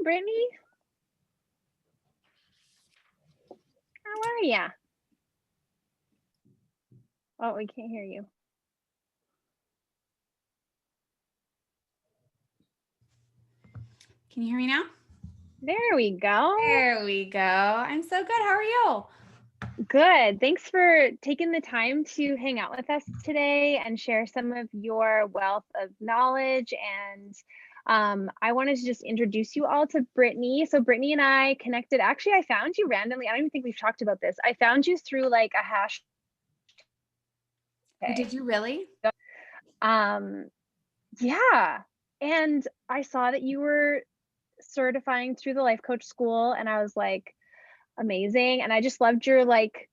Brittany. How are ya? Oh, we can't hear you. Can you hear me now? There we go. There we go. I'm so good. How are you? Good. Thanks for taking the time to hang out with us today and share some of your wealth of knowledge. And I wanted to just introduce you all to Brittany. So Brittany and I connected. Actually, I found you randomly. I don't even think we've talked about this. I found you through like a hashtag. Oh, did you really? Yeah. And I saw that you were certifying through the life coach school, and I was like, amazing. And I just loved your, like,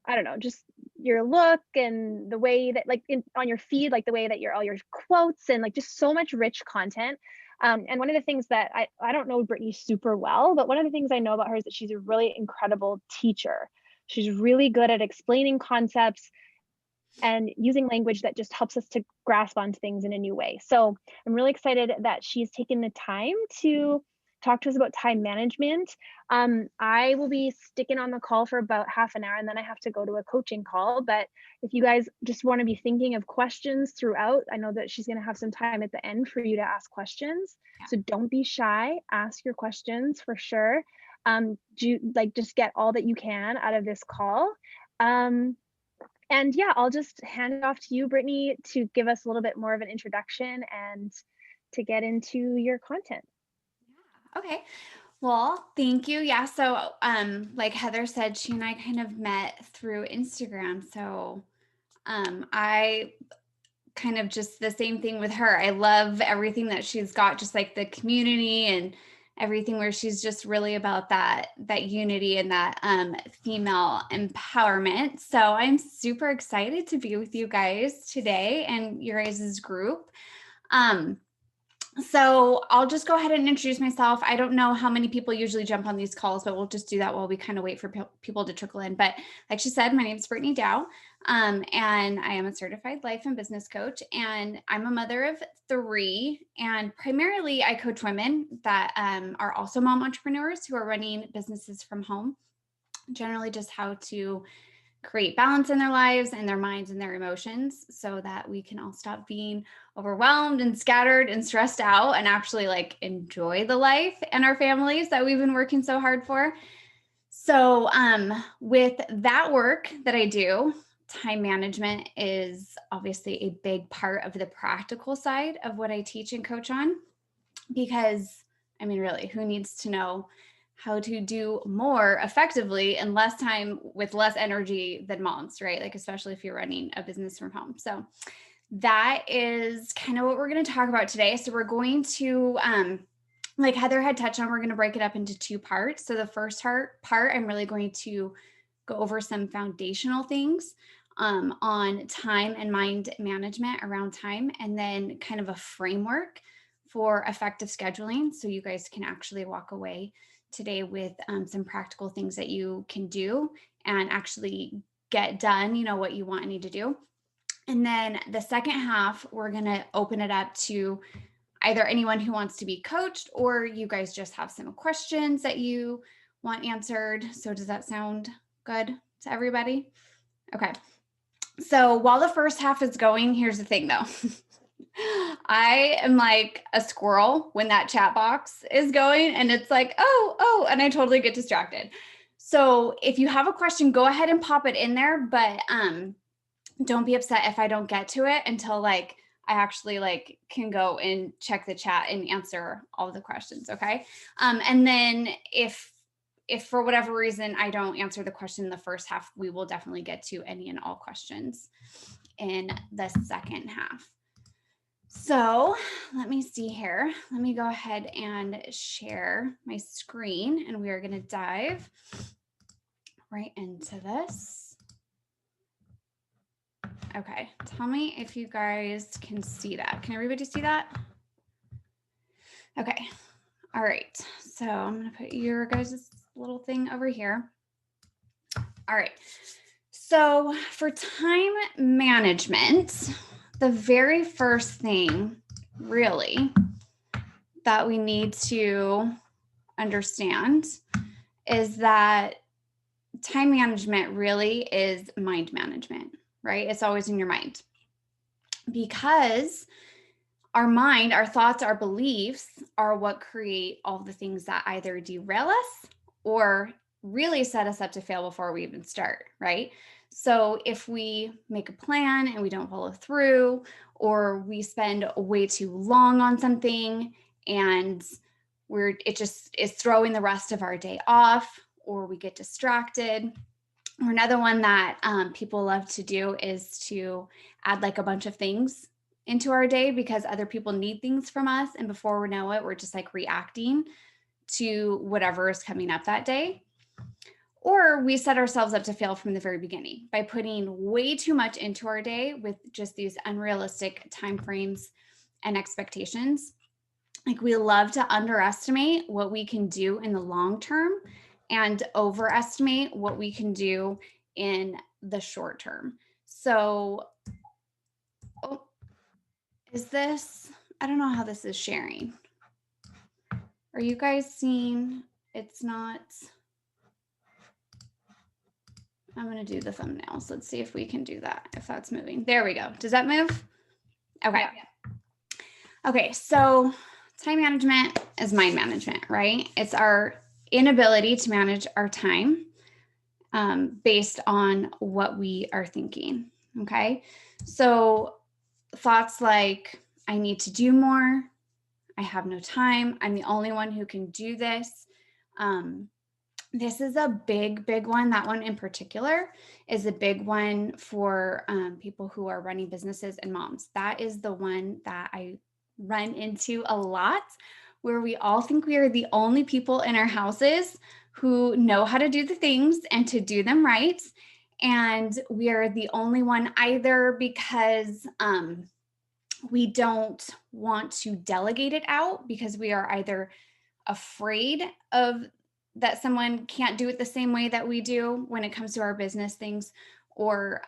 I don't know, just your look and the way that, like, on your feed, like the way that all your quotes and like just so much rich content. And one of the things that I don't know Brittany super well, but one of the things I know about her is that she's a really incredible teacher. She's really good at explaining concepts and using language that just helps us to grasp onto things in a new way. So I'm really excited that she's taken the time to talk to us about time management. I will be sticking on the call for about half an hour, and then I have to go to a coaching call. But if you guys just want to be thinking of questions throughout, I know that she's going to have some time at the end for you to ask questions. Yeah. So don't be shy, ask your questions for sure. Just get all that you can out of this call. And yeah, I'll just hand it off to you, Brittany, to give us a little bit more of an introduction and to get into your content. Yeah. Okay. Well, thank you. Yeah. So, like Heather said, she and I kind of met through Instagram. So, I kind of just the same thing with her. I love everything that she's got, just like the community and everything, where she's just really about that unity and that female empowerment. So I'm super excited to be with you guys today and your guys' group. So I'll just go ahead and introduce myself. I don't know how many people usually jump on these calls, but we'll just do that while we kind of wait for people to trickle in. But like she said, my name is Brittany Dow, and I am a certified life and business coach, and I'm a mother of 3. And primarily I coach women that are also mom entrepreneurs who are running businesses from home, generally just how to create balance in their lives and their minds and their emotions so that we can all stop being overwhelmed and scattered and stressed out and actually like enjoy the life and our families that we've been working so hard for. So with that work that I do, time management is obviously a big part of the practical side of what I teach and coach on, because I mean, really, who needs to know how to do more effectively in less time with less energy than moms, right? Like, especially if you're running a business from home. So that is kind of what we're going to talk about today. So we're going to, like Heather had touched on, we're going to break it up into 2 parts. So the first part, I'm really going to go over some foundational things on time and mind management around time, and then kind of a framework for effective scheduling. So you guys can actually walk away today with some practical things that you can do and actually get done, what you want and need to do. And then the second half, we're going to open it up to either anyone who wants to be coached, or you guys just have some questions that you want answered. So does that sound good to everybody? Okay. So while the first half is going, here's the thing though. I am like a squirrel when that chat box is going and it's like, oh, and I totally get distracted. So if you have a question, go ahead and pop it in there, but don't be upset if I don't get to it until like I actually like can go and check the chat and answer all of the questions. Okay. And then if for whatever reason I don't answer the question in the first half, we will definitely get to any and all questions in the second half. So let me see here. Let me go ahead and share my screen, and we are going to dive right into this. Okay, tell me if you guys can see that. Can everybody see that? Okay, all right. So I'm going to put your guys' little thing over here. All right. So for time management, the very first thing really that we need to understand is that time management really is mind management, right? It's always in your mind, because our mind, our thoughts, our beliefs are what create all the things that either derail us or really set us up to fail before we even start, right? So if we make a plan and we don't follow through, or we spend way too long on something and it just is throwing the rest of our day off, or we get distracted. Or another one that people love to do is to add like a bunch of things into our day because other people need things from us. And before we know it, we're just like reacting to whatever is coming up that day. Or we set ourselves up to fail from the very beginning by putting way too much into our day with just these unrealistic timeframes and expectations. Like, we love to underestimate what we can do in the long term and overestimate what we can do in the short term. So, I don't know how this is sharing. Are you guys seeing? It's not. I'm going to do the thumbnails. Let's see if we can do that, if that's moving. There we go. Does that move? Okay. Yeah. Okay, so time management is mind management, right? It's our inability to manage our time based on what we are thinking, okay? So thoughts like, I need to do more, I have no time, I'm the only one who can do this. This is a big one. That one in particular is a big one for people who are running businesses and moms. That is the one that I run into a lot, where we all think we are the only people in our houses who know how to do the things and to do them right. And we are the only one, either because we don't want to delegate it out because we are either afraid of that someone can't do it the same way that we do when it comes to our business things, or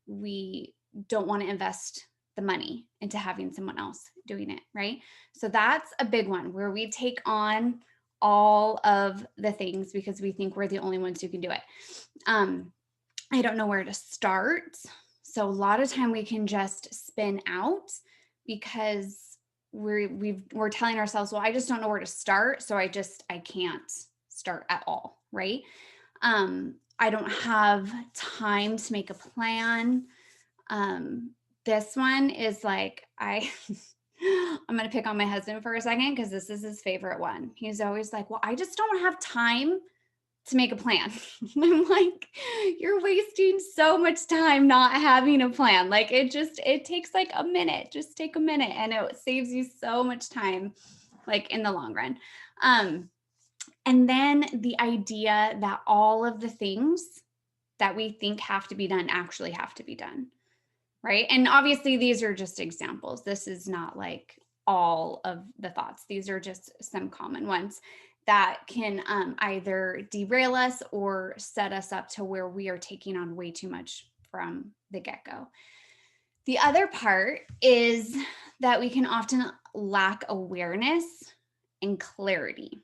we don't want to invest the money into having someone else doing it, right? So that's a big one, where we take on all of the things because we think we're the only ones who can do it. I don't know where to start. So a lot of time we can just spin out because we're telling ourselves, well, I just don't know where to start, so I can't start at all, right? I don't have time to make a plan. This one is like, I'm going to pick on my husband for a second because this is his favorite one. He's always like, well, I just don't have time to make a plan. I'm like, you're wasting so much time not having a plan. Like, it takes like a minute. Just take a minute and it saves you so much time, like, in the long run. And then the idea that all of the things that we think have to be done actually have to be done, right? And obviously these are just examples. This is not like all of the thoughts. These are just some common ones that can either derail us or set us up to where we are taking on way too much from the get-go. The other part is that we can often lack awareness and clarity.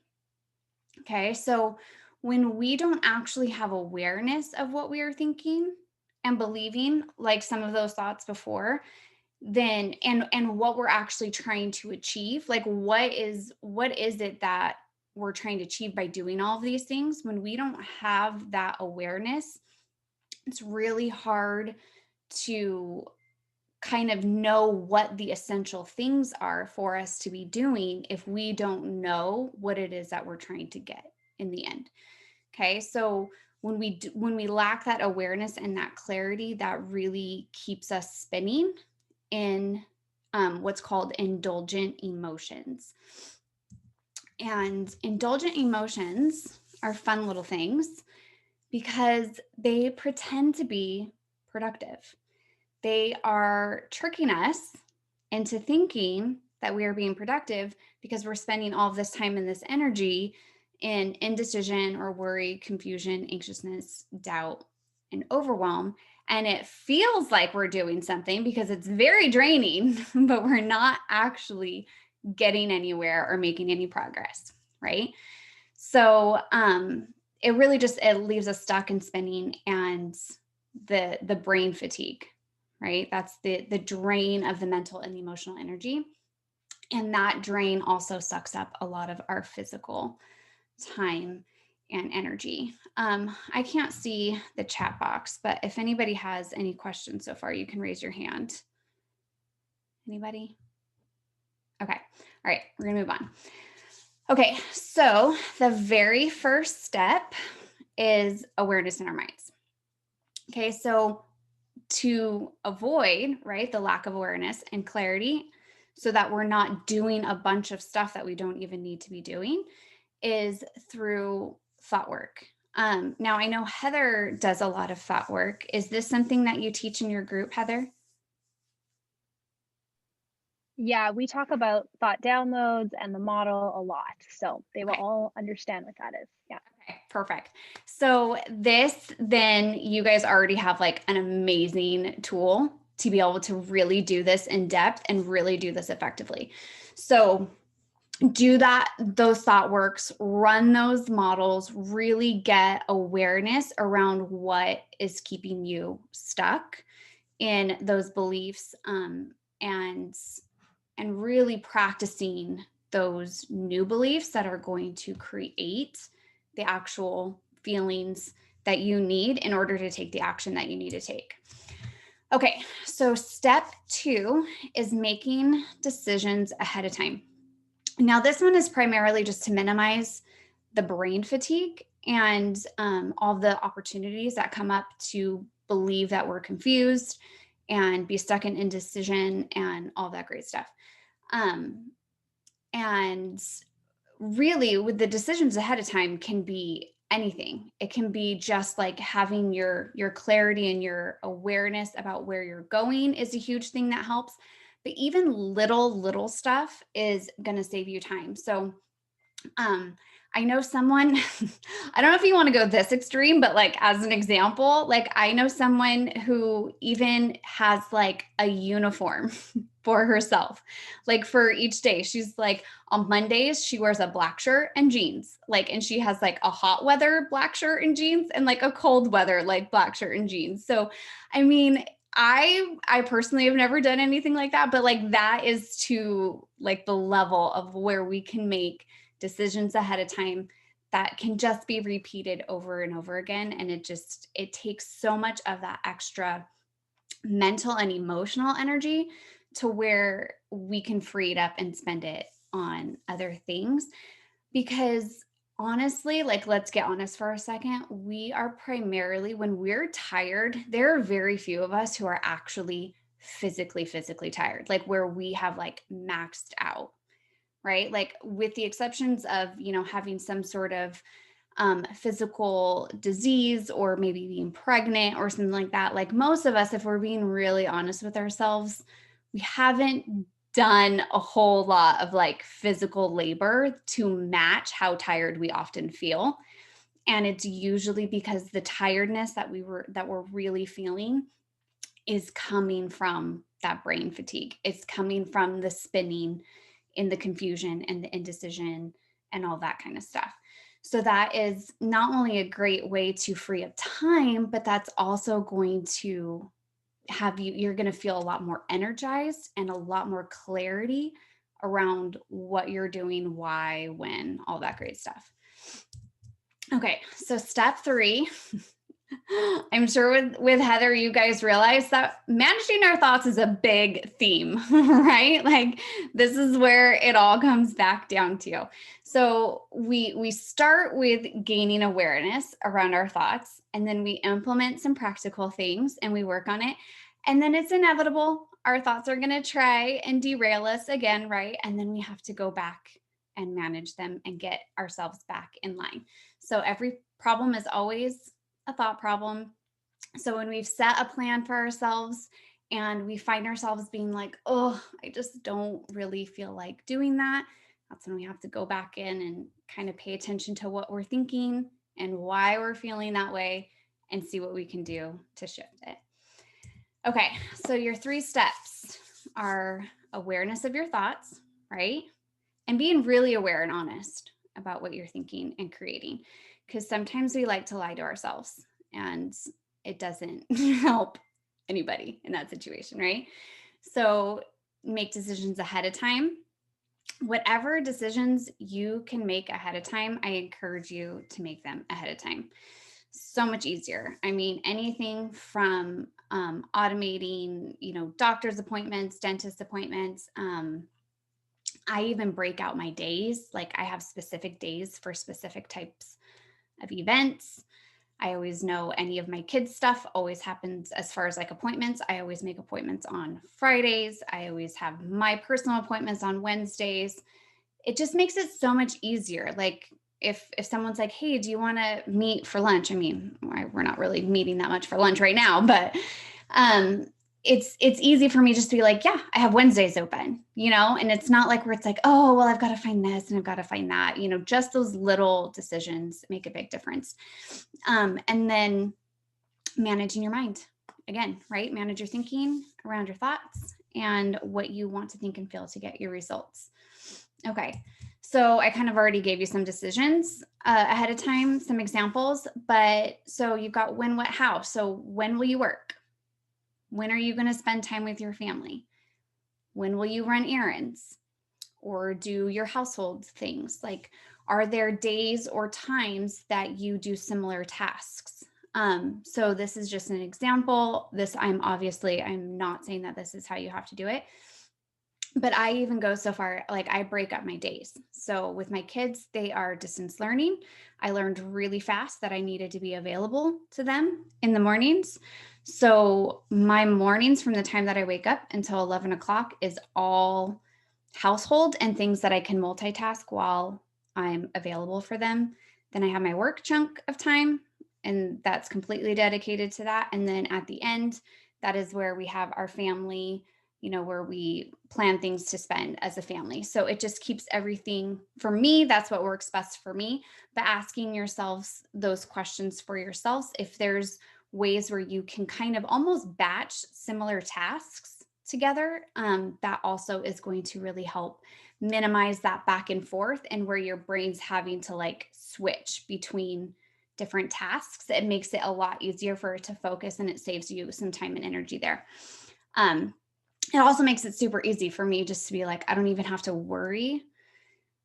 Okay, so when we don't actually have awareness of what we are thinking and believing, like some of those thoughts before, then and what we're actually trying to achieve, like what is it that we're trying to achieve by doing all of these things, when we don't have that awareness, it's really hard to kind of know what the essential things are for us to be doing if we don't know what it is that we're trying to get in the end. Okay, so when we lack that awareness and that clarity, that really keeps us spinning in what's called indulgent emotions. And indulgent emotions are fun little things because they pretend to be productive. They are tricking us into thinking that we are being productive because we're spending all of this time and this energy in indecision or worry, confusion, anxiousness, doubt, and overwhelm. And it feels like we're doing something because it's very draining, but we're not actually getting anywhere or making any progress, right? So it really just, it leaves us stuck and spinning, and the brain fatigue, right? That's the drain of the mental and the emotional energy. And that drain also sucks up a lot of our physical time and energy. I can't see the chat box, but if anybody has any questions so far, you can raise your hand. Anybody? Okay. All right. We're going to move on. Okay. So the very first step is awareness in our minds. Okay. So to avoid, right, the lack of awareness and clarity, so that we're not doing a bunch of stuff that we don't even need to be doing, is through thought work. Now, I know Heather does a lot of thought work. Is this something that you teach in your group, Heather? Yeah, we talk about thought downloads and the model a lot, so they will Okay. all understand what that is. Yeah. Okay, perfect. So this, then you guys already have like an amazing tool to be able to really do this in depth and really do this effectively. So do those thought works, run those models, really get awareness around what is keeping you stuck in those beliefs, and really practicing those new beliefs that are going to create the actual feelings that you need in order to take the action that you need to take. Okay, so step 2 is making decisions ahead of time. Now, this one is primarily just to minimize the brain fatigue and all the opportunities that come up to believe that we're confused and be stuck in indecision and all that great stuff. And really, with the decisions ahead of time, can be anything. It can be just like having your clarity and your awareness about where you're going is a huge thing that helps. But even little stuff is going to save you time. So I know someone, I don't know if you want to go this extreme, but like as an example, like I know someone who even has like a uniform for herself, like for each day. She's like, on Mondays, she wears a black shirt and jeans, like, and she has like a hot weather black shirt and jeans and like a cold weather, like black shirt and jeans. So, I mean, I personally have never done anything like that, but like that is to like the level of where we can make decisions ahead of time that can just be repeated over and over again. And it takes so much of that extra mental and emotional energy to where we can free it up and spend it on other things. Because honestly, like, let's get honest for a second. We are primarily, when we're tired, there are very few of us who are actually physically tired, like where we have like maxed out, right? Like with the exceptions of, having some sort of physical disease or maybe being pregnant or something like that. Like most of us, if we're being really honest with ourselves, we haven't done a whole lot of like physical labor to match how tired we often feel. And it's usually because the tiredness that we're really feeling is coming from that brain fatigue. It's coming from the spinning in the confusion and the indecision and all that kind of stuff. So that is not only a great way to free up time, but that's also going to you're going to feel a lot more energized and a lot more clarity around what you're doing, why, when, all that great stuff. Okay, so step 3. I'm sure with Heather, you guys realize that managing our thoughts is a big theme, right? Like this is where it all comes back down to. So we start with gaining awareness around our thoughts, and then we implement some practical things and we work on it. And then it's inevitable. Our thoughts are going to try and derail us again, right? And then we have to go back and manage them and get ourselves back in line. So every problem is always a thought problem. So when we've set a plan for ourselves and we find ourselves being like, oh, I just don't really feel like doing that, that's when we have to go back in and kind of pay attention to what we're thinking and why we're feeling that way and see what we can do to shift it. Okay, so your 3 steps are awareness of your thoughts, right? And being really aware and honest about what you're thinking and creating. Because sometimes we like to lie to ourselves and it doesn't help anybody in that situation, right? So make decisions ahead of time. Whatever decisions you can make ahead of time, I encourage you to make them ahead of time. So much easier. I mean, anything from automating, doctor's appointments, dentist appointments. I even break out my days. Like I have specific days for specific types of events. I always know any of my kids' stuff always happens as far as like appointments. I always make appointments on Fridays. I always have my personal appointments on Wednesdays. It just makes it so much easier. Like if someone's like, hey, do you want to meet for lunch? I mean, we're not really meeting that much for lunch right now, but it's easy for me just to be like, yeah, I have Wednesdays open, and it's not like where it's like, oh, well, I've got to find this and I've got to find that, just those little decisions make a big difference. And then managing your mind again, right? Manage your thinking around your thoughts and what you want to think and feel to get your results. Okay. So I kind of already gave you some decisions ahead of time, some examples, but so you've got when, what, how. So when will you work? When are you going to spend time with your family? When will you run errands or do your household things? Like, are there days or times that you do similar tasks? So this is just an example. I'm not saying that this is how you have to do it, but I even go so far, like I break up my days. So with my kids, they are distance learning. I learned really fast that I needed to be available to them in the mornings. So my mornings from the time that I wake up until 11 o'clock is all household and things that I can multitask while I'm available for them. Then I have my work chunk of time, and that's completely dedicated to that. And then at the end, that is where we have our family, where we plan things to spend as a family. So it just keeps everything, for me, that's what works best for me. But asking yourselves those questions for yourselves, if there's ways where you can kind of almost batch similar tasks together, that also is going to really help minimize that back and forth and where your brain's having to like switch between different tasks. It makes it a lot easier for it to focus and it saves you some time and energy there. It also makes it super easy for me just to be like, I don't even have to worry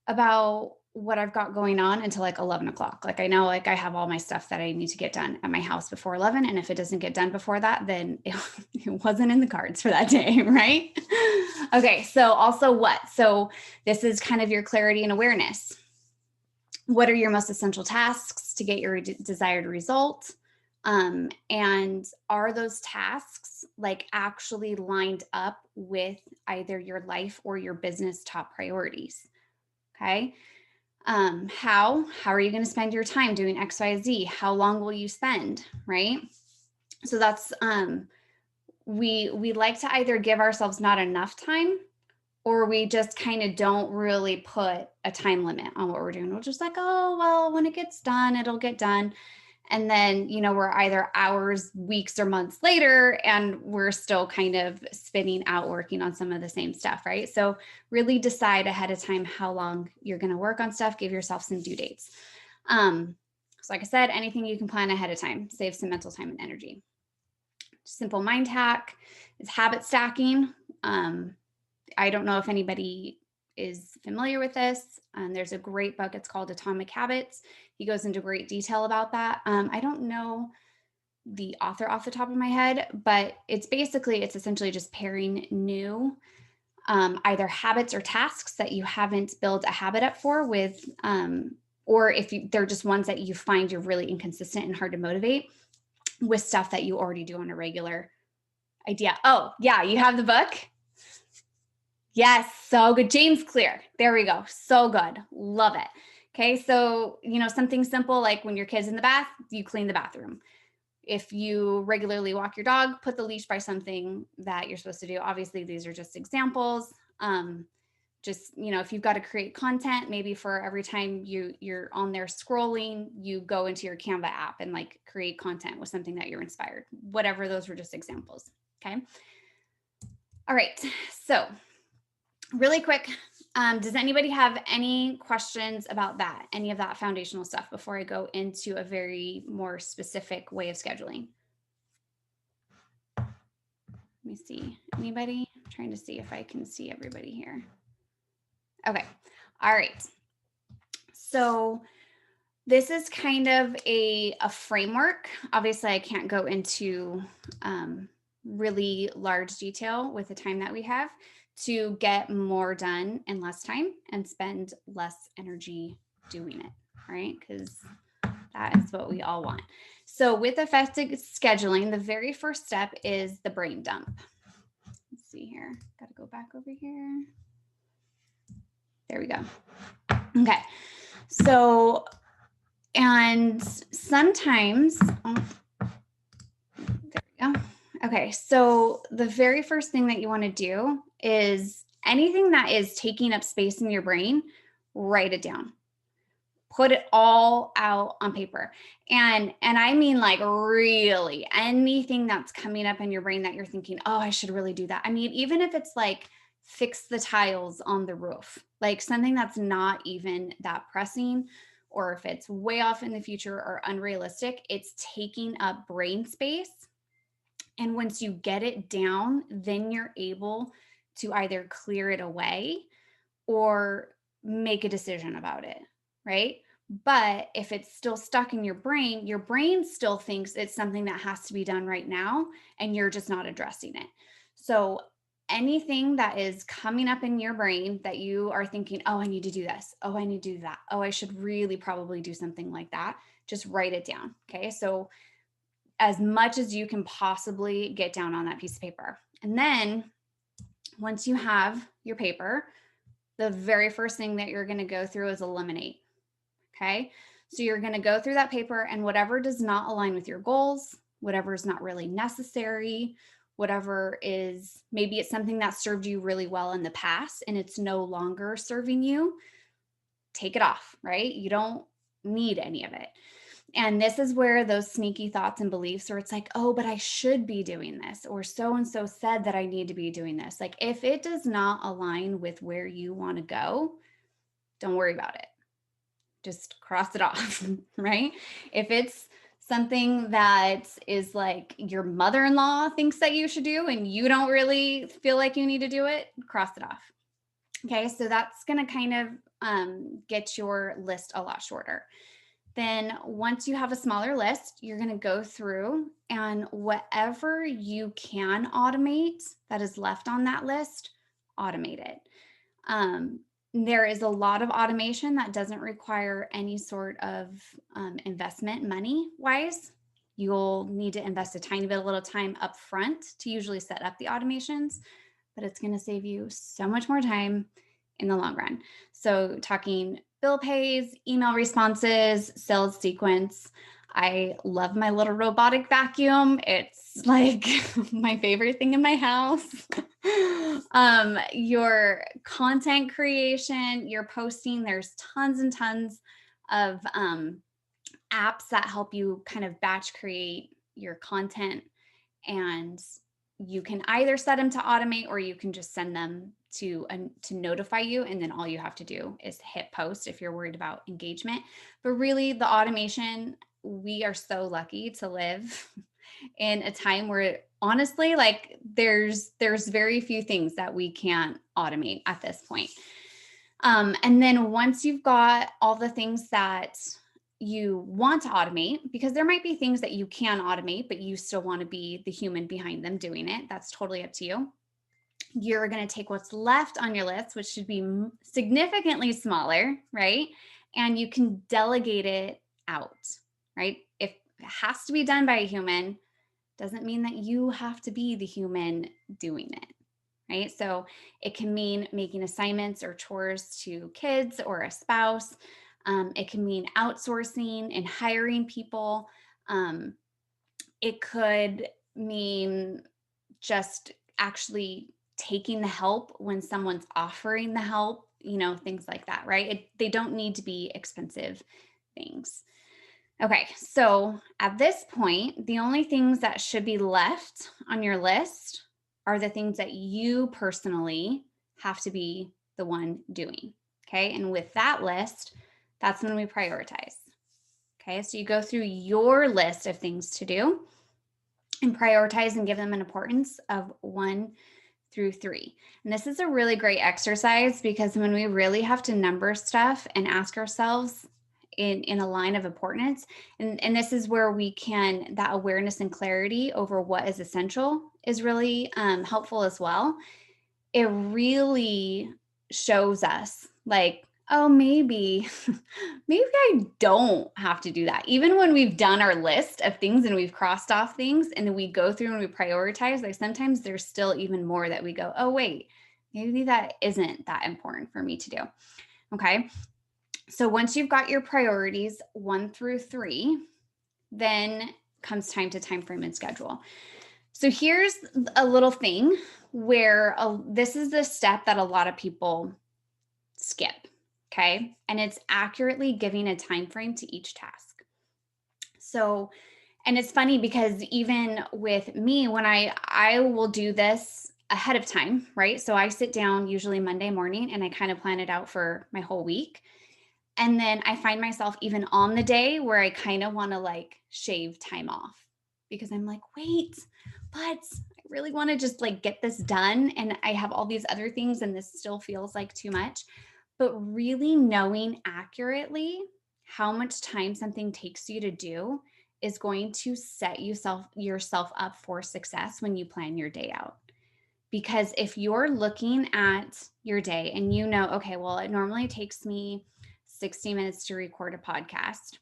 about what I've got going on until like 11 o'clock. Like I know, like I have all my stuff that I need to get done at my house before 11. And if it doesn't get done before that, then it wasn't in the cards for that day. Right. Okay. So also what? So this is kind of your clarity and awareness. What are your most essential tasks to get your desired result? And are those tasks like actually lined up with either your life or your business top priorities? Okay. How are you going to spend your time doing XYZ? How long will you spend? Right. So that's, we like to either give ourselves not enough time or we just kind of don't really put a time limit on what we're doing. We're just like, oh, well, when it gets done, it'll get done. And then, we're either hours, weeks, or months later, and we're still kind of spinning out working on some of the same stuff, right? So really decide ahead of time how long you're going to work on stuff. Give yourself some due dates. So like I said, anything you can plan ahead of time, save some mental time and energy. Simple mind hack is habit stacking. I don't know if anybody is familiar with this. There's a great book. It's called Atomic Habits. He goes into great detail about that. I don't know the author off the top of my head, but it's essentially just pairing new either habits or tasks that you haven't built a habit up for with, or if they're just ones that you find you're really inconsistent and hard to motivate with stuff that you already do on a regular idea. Oh yeah, you have the book? Yes, so good. James Clear. There we go. So good. Love it. Okay, so, something simple like when your kid's in the bath, you clean the bathroom. If you regularly walk your dog, put the leash by something that you're supposed to do. Obviously, these are just examples. If you've got to create content, maybe for every time you're on there scrolling, you go into your Canva app and like create content with something that you're inspired. Whatever, those were just examples. Okay. All right. So really quick, Does anybody have any questions about that, any of that foundational stuff before I go into a very more specific way of scheduling? Let me see. Anybody? I'm trying to see if I can see everybody here. Okay. All right. So this is kind of a framework. Obviously, I can't go into really large detail with the time that we have to get more done in less time and spend less energy doing it, right? Because that is what we all want. So with effective scheduling, the very first step is the brain dump. Let's see here. Got to go back over here. There we go. Okay. So, and sometimes, there we go. Okay. So the very first thing that you want to do is anything that is taking up space in your brain, write it down. Put it all out on paper. And I mean like really anything that's coming up in your brain that you're thinking, oh, I should really do that. I mean, even if it's like fix the tiles on the roof, like something that's not even that pressing, or if it's way off in the future or unrealistic, it's taking up brain space. And once you get it down, then you're able to either clear it away or make a decision about it, right? But if it's still stuck in your brain still thinks it's something that has to be done right now, and you're just not addressing it. So anything that is coming up in your brain that you are thinking, oh, I need to do this. Oh, I need to do that. Oh, I should really probably do something like that. Just write it down. Okay. So as much as you can possibly get down on that piece of paper. And then once you have your paper, the very first thing that you're going to go through is eliminate. Okay. So you're going to go through that paper, and whatever does not align with your goals, whatever is not really necessary, whatever is, maybe it's something that served you really well in the past and it's no longer serving you, take it off, right? You don't need any of it. And this is where those sneaky thoughts and beliefs where it's like, oh, but I should be doing this, or so-and-so said that I need to be doing this. Like if it does not align with where you want to go, don't worry about it. Just cross it off, right? If it's something that is like your mother-in-law thinks that you should do and you don't really feel like you need to do it, cross it off. Okay, so that's going to kind of get your list a lot shorter. Then once you have a smaller list, you're going to go through, and whatever you can automate that is left on that list, automate it. There is a lot of automation that doesn't require any sort of investment money wise. You'll need to invest a tiny bit, a little time up front to usually set up the automations, but it's going to save you so much more time in the long run. So talking bill pays, email responses, sales sequence. I love my little robotic vacuum. It's like my favorite thing in my house. Your content creation, your posting, there's tons and tons of apps that help you kind of batch create your content, and you can either set them to automate or you can just send them to notify you, and then all you have to do is hit post if you're worried about engagement. But really the automation, we are so lucky to live in a time where honestly, like there's very few things that we can't automate at this point. And then once you've got all the things that you want to automate, because there might be things that you can automate, but you still want to be the human behind them doing it. That's totally up to you. You're going to take what's left on your list, which should be significantly smaller, right? And you can delegate it out, right? If it has to be done by a human, doesn't mean that you have to be the human doing it, right? So it can mean making assignments or chores to kids or a spouse. It can mean outsourcing and hiring people. It could mean just actually taking the help when someone's offering the help, things like that, right? They don't need to be expensive things. Okay, so at this point, the only things that should be left on your list are the things that you personally have to be the one doing. Okay. And with that list, that's when we prioritize. Okay. So you go through your list of things to do and prioritize and give them an importance of 1 through 3. And this is a really great exercise because when we really have to number stuff and ask ourselves in a line of importance, and this is where we can, that awareness and clarity over what is essential is really helpful as well. It really shows us like, oh, maybe I don't have to do that. Even when we've done our list of things and we've crossed off things and then we go through and we prioritize, like sometimes there's still even more that we go, oh, wait, maybe that isn't that important for me to do. Okay. So once you've got your priorities 1 through 3, then comes time to time frame and schedule. So here's a little thing where this is the step that a lot of people skip. Okay. And it's accurately giving a time frame to each task. So, and it's funny because even with me, when I will do this ahead of time, right? So I sit down usually Monday morning and I kind of plan it out for my whole week. And then I find myself even on the day where I kind of want to like shave time off because I'm like, wait, but I really want to just like get this done. And I have all these other things and this still feels like too much. But really knowing accurately how much time something takes you to do is going to set yourself up for success when you plan your day out. Because if you're looking at your day and you know, okay, well, it normally takes me 60 minutes to record a podcast.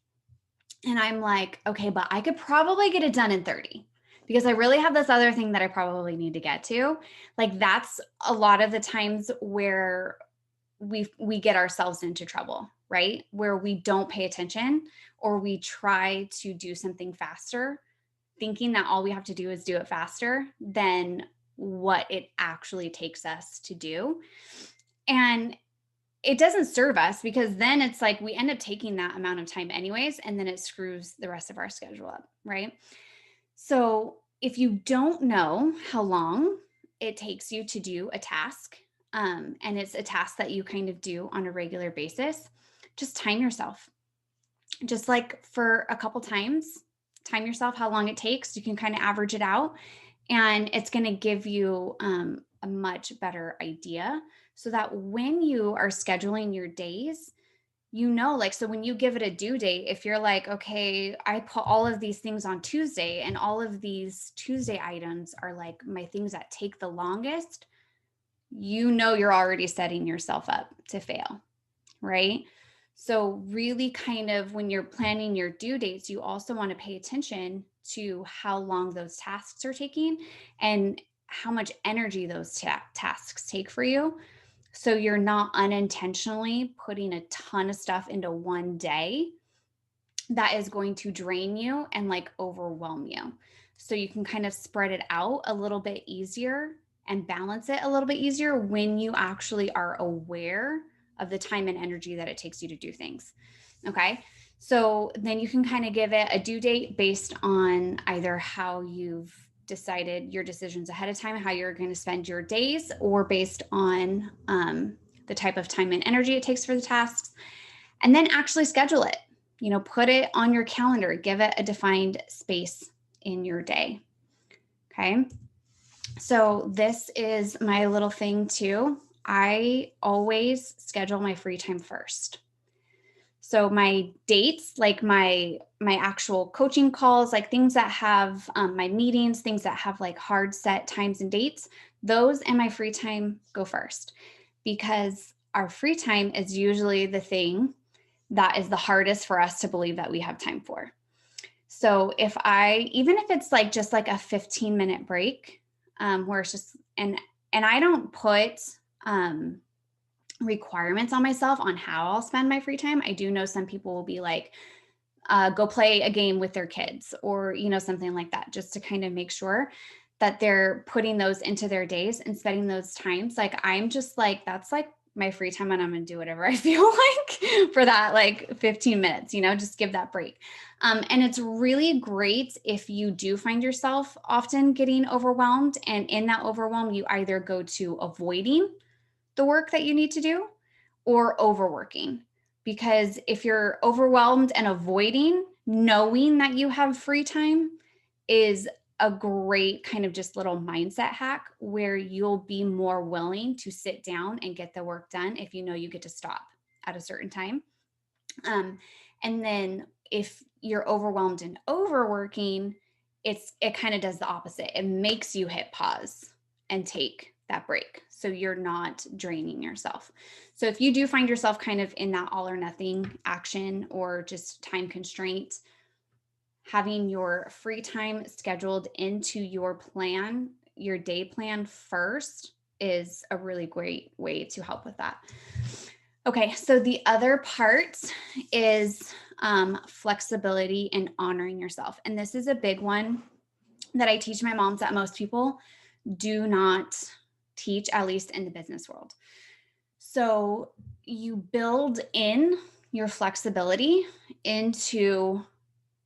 And I'm like, okay, but I could probably get it done in 30 because I really have this other thing that I probably need to get to. Like that's a lot of the times where we get ourselves into trouble, right? Where we don't pay attention or we try to do something faster, thinking that all we have to do is do it faster than what it actually takes us to do. And it doesn't serve us because then it's like we end up taking that amount of time anyways, and then it screws the rest of our schedule up, right? So if you don't know how long it takes you to do a task, and it's a task that you kind of do on a regular basis, just time yourself. Just like for a couple times, time yourself how long it takes. You can kind of average it out, and it's going to give you a much better idea so that when you are scheduling your days, you know, like, so when you give it a due date, if you're like, okay, I put all of these things on Tuesday and all of these Tuesday items are like my things that take the longest, you know, you're already setting yourself up to fail, right? So really kind of when you're planning your due dates, you also want to pay attention to how long those tasks are taking and how much energy those tasks take for you. So you're not unintentionally putting a ton of stuff into one day that is going to drain you and like overwhelm you. So you can kind of spread it out a little bit easier and balance it a little bit easier when you actually are aware of the time and energy that it takes you to do things. Okay. So then you can kind of give it a due date based on either how you've decided your decisions ahead of time, how you're going to spend your days, or based on the type of time and energy it takes for the tasks. And then actually schedule it, you know, put it on your calendar, give it a defined space in your day. Okay. So this is my little thing too. I always schedule my free time first. So my dates, like my actual coaching calls, like things that have my meetings, things that have like hard set times and dates, those and my free time go first, because our free time is usually the thing that is the hardest for us to believe that we have time for. So even if it's like just like a 15-minute break, where it's just, and I don't put requirements on myself on how I'll spend my free time. I do know some people will be like, go play a game with their kids or, you know, something like that, just to kind of make sure that they're putting those into their days and spending those times. Like, I'm just like, that's like my free time and I'm going to do whatever I feel like for that, like 15 minutes, you know, just give that break. And it's really great if you do find yourself often getting overwhelmed, and in that overwhelm, you either go to avoiding the work that you need to do or overworking. Because if you're overwhelmed and avoiding, knowing that you have free time is a great kind of just little mindset hack where you'll be more willing to sit down and get the work done if you know you get to stop at a certain time. And then if you're overwhelmed and overworking, it kind of does the opposite. It makes you hit pause and take that break so you're not draining yourself. So if you do find yourself kind of in that all or nothing action or just time constraint, having your free time scheduled into your plan, your day plan first, is a really great way to help with that. Okay, so the other part is flexibility and honoring yourself. And this is a big one that I teach my moms that most people do not teach, at least in the business world. So you build in your flexibility into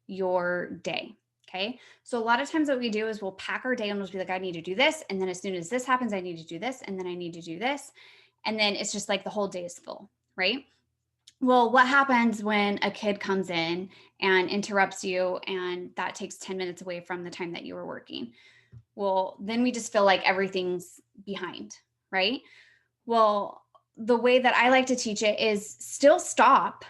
your day. Okay. So a lot of times what we do is we'll pack our day and we'll be like, I need to do this. And then as soon as this happens, I need to do this. And then I need to do this. And then it's just like the whole day is full, right? Well, what happens when a kid comes in and interrupts you and that takes 10 minutes away from the time that you were working? Well, then we just feel like everything's behind, right? Well, the way that I like to teach it is still stop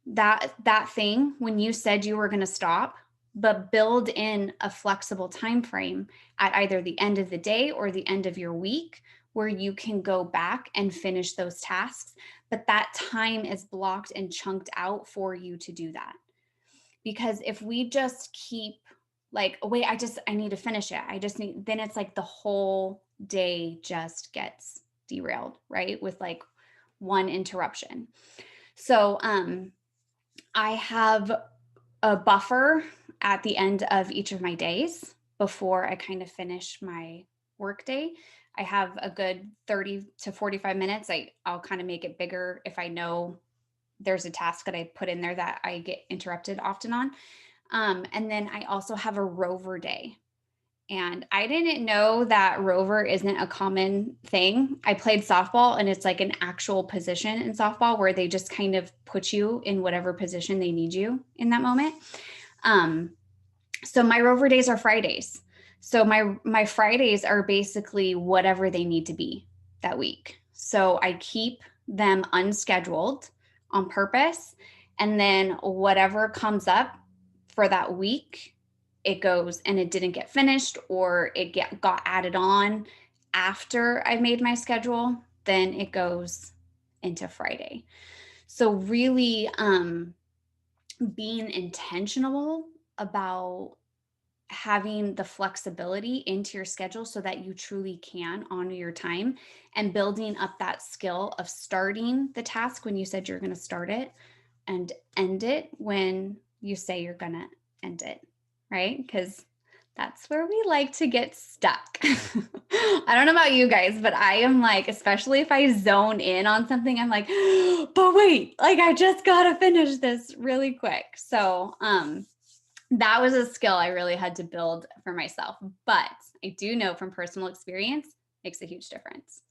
that thing when you said you were going to stop, but build in a flexible time frame at either the end of the day or the end of your week where you can go back and finish those tasks. But that time is blocked and chunked out for you to do that. Because if we just keep like, oh, wait, I need to finish it. Then it's like the whole day just gets derailed, right? With like one interruption. So, I have a buffer at the end of each of my days before I kind of finish my work day. I have a good 30 to 45 minutes. I'll kind of make it bigger if I know there's a task that I put in there that I get interrupted often on. And then I also have a rover day. And I didn't know that rover isn't a common thing. I played softball and it's like an actual position in softball where they just kind of put you in whatever position they need you in that moment. So my rover days are Fridays. So my Fridays are basically whatever they need to be that week. So I keep them unscheduled on purpose. And then whatever comes up for that week, it goes and it didn't get finished or it got added on after I made my schedule, then it goes into Friday. So really being intentional about having the flexibility into your schedule so that you truly can honor your time and building up that skill of starting the task when you said you're going to start it and end it when you say you're going to end it. Right? Because that's where we like to get stuck. I don't know about you guys, but I am like, especially if I zone in on something, I'm like, but wait, like I just got to finish this really quick. So that was a skill I really had to build for myself. But I do know from personal experience, makes a huge difference.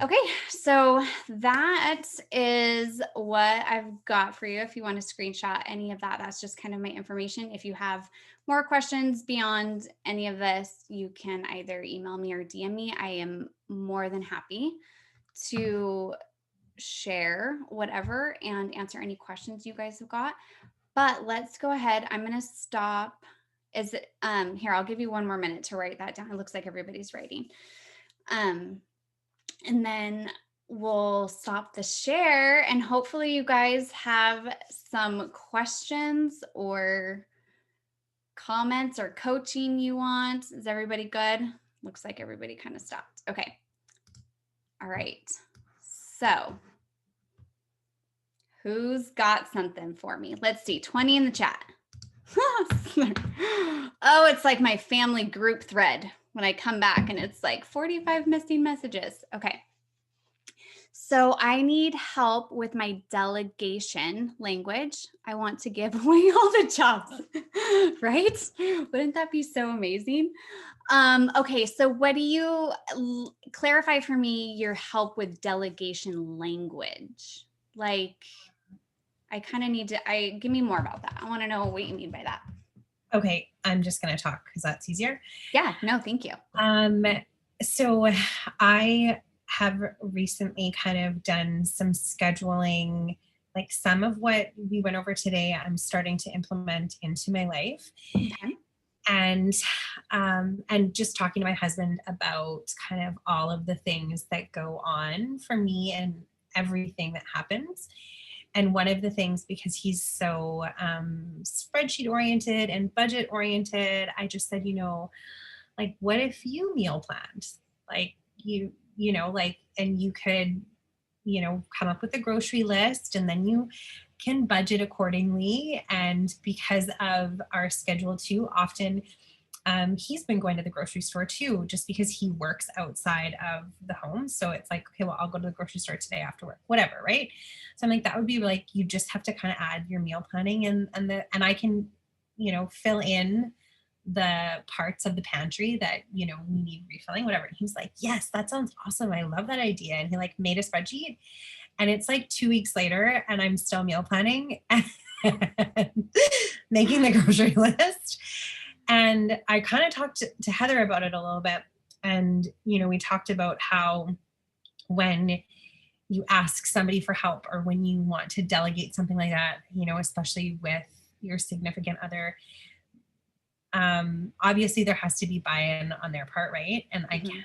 Okay, so that is what I've got for you. If you want to screenshot any of that, that's just kind of my information. If you have more questions beyond any of this, you can either email me or DM me. I am more than happy to share whatever and answer any questions you guys have got. But let's go ahead. I'm going to stop. Here, I'll give you one more minute to write that down. It looks like everybody's writing. And then we'll stop the share and hopefully you guys have some questions or comments or coaching you want. Is everybody good? Looks like everybody kind of stopped. Okay. All right. So who's got something for me? Let's see. 20 in the chat. Oh, it's like my family group thread when I come back and it's like 45 missing messages. Okay. So I need help with my delegation language. I want to give away all the jobs, right? Wouldn't that be so amazing? Okay, so what do you clarify for me your help with delegation language? Like, I kind of need to, give me more about that. I want to know what you mean by that. Okay, I'm just going to talk because that's easier. Yeah, no, thank you. So I have recently kind of done some scheduling, like some of what we went over today, I'm starting to implement into my life. Okay. And just talking to my husband about kind of all of the things that go on for me and everything that happens. And one of the things, because he's so spreadsheet oriented and budget oriented, I just said, like, what if you meal planned? Like like, and you could, come up with a grocery list and then you can budget accordingly. And because of our schedule too, often he's been going to the grocery store too, just because he works outside of the home. So it's like, okay, well, I'll go to the grocery store today after work, whatever, right? So I'm like, that would be like, you just have to kind of add your meal planning and I can, fill in the parts of the pantry that, we need refilling, whatever. And he was like, yes, that sounds awesome. I love that idea. And he like made a spreadsheet. And it's like 2 weeks later and I'm still meal planning and making the grocery list. And I kind of talked to Heather about it a little bit. And, we talked about how when you ask somebody for help or when you want to delegate something like that, especially with your significant other, obviously there has to be buy-in on their part, right? And I can't,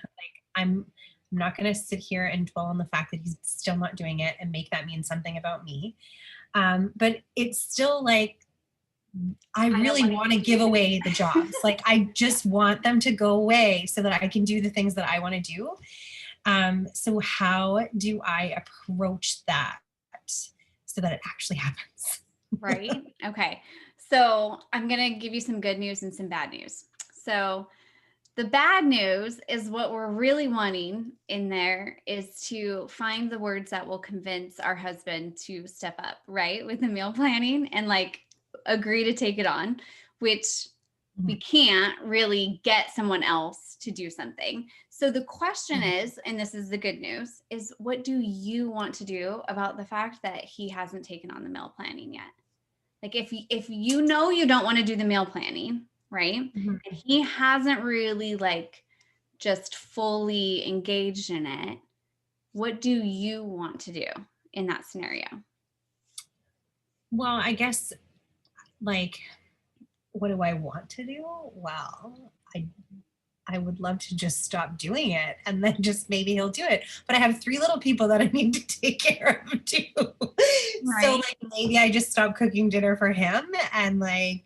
I'm not going to sit here and dwell on the fact that he's still not doing it and make that mean something about me. But it's still like, I really want to give away the jobs. Like, I just want them to go away so that I can do the things that I want to do. So how do I approach that so that it actually happens? Right. Okay. So I'm going to give you some good news and some bad news. So the bad news is what we're really wanting in there is to find the words that will convince our husband to step up, right? With the meal planning and like agree to take it on, which we can't really get someone else to do something. So the question is, and this is the good news, is what do you want to do about the fact that he hasn't taken on the meal planning yet? Like if you know you don't want to do the meal planning, right? And he hasn't really like just fully engaged in it, what do you want to do in that scenario? Well, I guess like, what do I want to do? Well, I would love to just stop doing it and then just maybe he'll do it. But I have 3 little people that I need to take care of too. Right. So like maybe I just stop cooking dinner for him and like,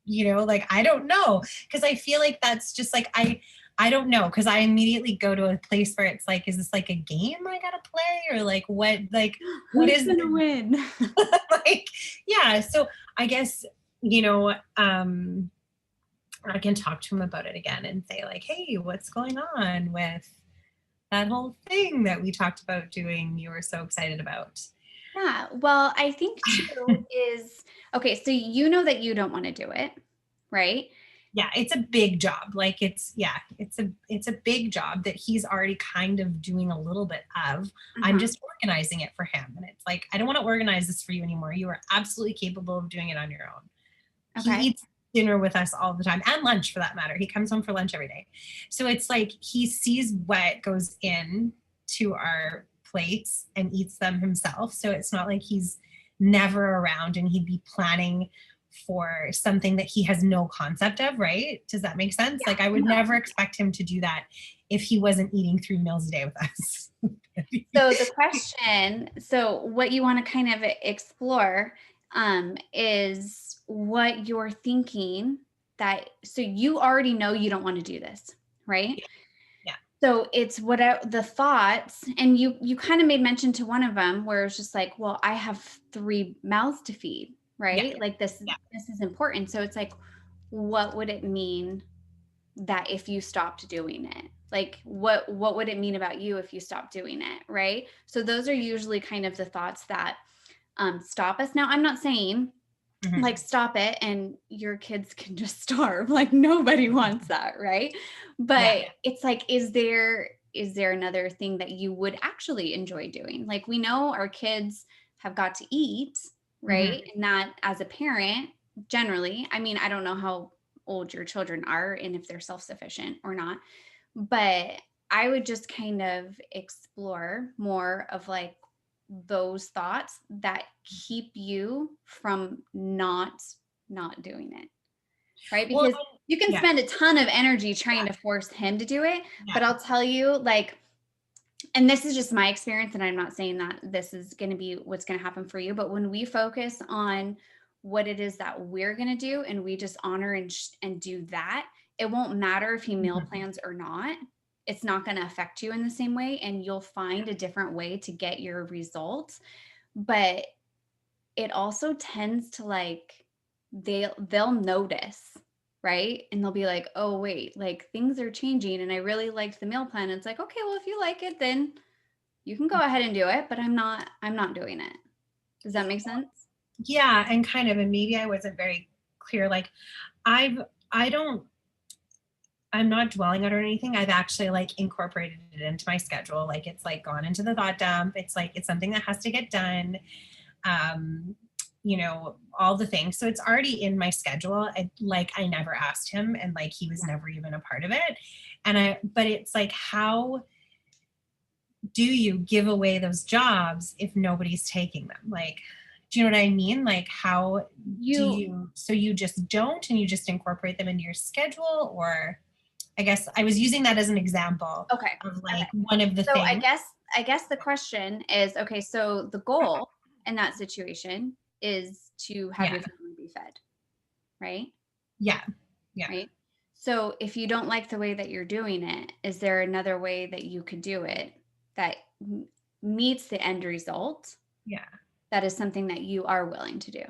like, I don't know. Cause I feel like that's just like, I don't know. Cause I immediately go to a place where it's like, is this like a game I gotta play or like what is gonna win? like, yeah. So I guess, I can talk to him about it again and say like, hey, what's going on with that whole thing that we talked about doing you were so excited about? Yeah, well, I think too is, okay, so you know that you don't want to do it, right? Yeah, it's a big job. Like it's a big job that he's already kind of doing a little bit of. I'm just organizing it for him. And it's like, I don't want to organize this for you anymore. You are absolutely capable of doing it on your own. Okay. He eats dinner with us all the time and lunch for that matter. He comes home for lunch every day. So it's like he sees what goes in to our plates and eats them himself. So it's not like he's never around and he'd be planning for something that he has no concept of, right? Does that make sense? Yeah. Like I would never expect him to do that if he wasn't eating 3 meals a day with us. So the question, so what you want to kind of explore is what you're thinking that, so you already know you don't want to do this, right? Yeah. So it's whatever the thoughts, and you kind of made mention to one of them where it's just like, well, I have 3 mouths to feed, right? Yeah. Like this is important. So it's like, what would it mean that if you stopped doing it? Like what would it mean about you if you stopped doing it, right? So those are usually kind of the thoughts that stop us. Now, I'm not saying like stop it and your kids can just starve. Like nobody wants that, right? But it's like, is there another thing that you would actually enjoy doing? Like we know our kids have got to eat, right? And that as a parent, generally, I mean, I don't know how old your children are and if they're self-sufficient or not, but I would just kind of explore more of like those thoughts that keep you from not doing it, right? Because you can spend a ton of energy trying to force him to do it, but I'll tell you, like, and this is just my experience, and I'm not saying that this is going to be what's going to happen for you, but when we focus on what it is that we're going to do and we just honor and do that, it won't matter if he meal plans or not. It's not going to affect you in the same way, and you'll find a different way to get your results. But it also tends to like they'll notice, right? And they'll be like, oh wait, like things are changing and I really liked the meal plan. And it's like, okay, well, if you like it, then you can go ahead and do it, but I'm not doing it. Does that make sense? Yeah, and kind of, and maybe I wasn't very clear. Like I'm not dwelling on it or anything. I've actually like incorporated it into my schedule. Like it's like gone into the thought dump. It's like, it's something that has to get done. You know, all the things. So it's already in my schedule. I never asked him, and like he was never even a part of it. But it's like, how do you give away those jobs if nobody's taking them? Like, do you know what I mean? Like, how so you just don't, and you just incorporate them into your schedule? Or I guess I was using that as an example of like one of the things. I guess the question is, okay, so the goal in that situation is to have your family be fed, right? Yeah. Right. So if you don't like the way that you're doing it, is there another way that you could do it that meets the end result? Yeah. That is something that you are willing to do.